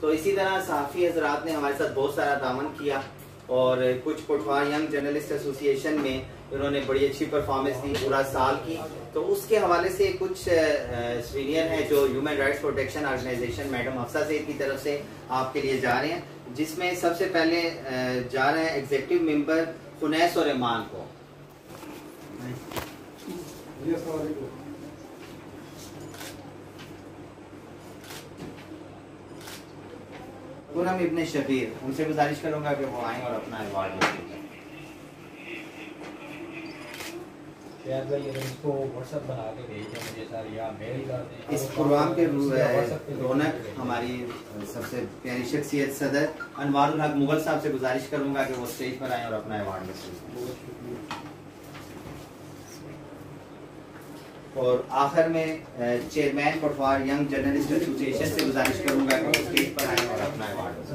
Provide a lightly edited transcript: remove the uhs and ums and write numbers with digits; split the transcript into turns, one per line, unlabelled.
तो इसी तरह सहाफ़ी हजरात ने हमारे साथ बहुत सारा तावन किया और कुछ पटवार यंग जर्नलिस्ट एसोसिएशन में उन्होंने बड़ी अच्छी परफॉर्मेंस दी पूरा साल की। तो उसके हवाले से कुछ सीनियर हैं जो human rights protection organisation madam Hafsa Saeed की तरफ से आपके लिए जा रहे हैं, जिसमें सबसे पहले जा रहे हैं एग्जीक्यूटिव मेंबर खुनैस और ईमान को। पूरम इब्ने शबीर, उनसे गुजारिश करूंगा कि वो आएं और अपना अवार्ड लें।
इसको व्हाट्सएप बना के भेजें मुझे सर, या मेल कर दें।
इस प्रोग्राम के रौनक हमारी सबसे प्यारी शख्सियत सदर अनवारुल हक मुगल साहब से गुजारिश करूंगा कि वो स्टेज पर आएं और अपना अवार्ड लें। और आखिर में चेयरमैन पटवार यंग जर्नलिस्ट एसोसिएशन से गुजारिश करूंगा कि वो स्टेज पर आएं और अपना अवार्ड लें।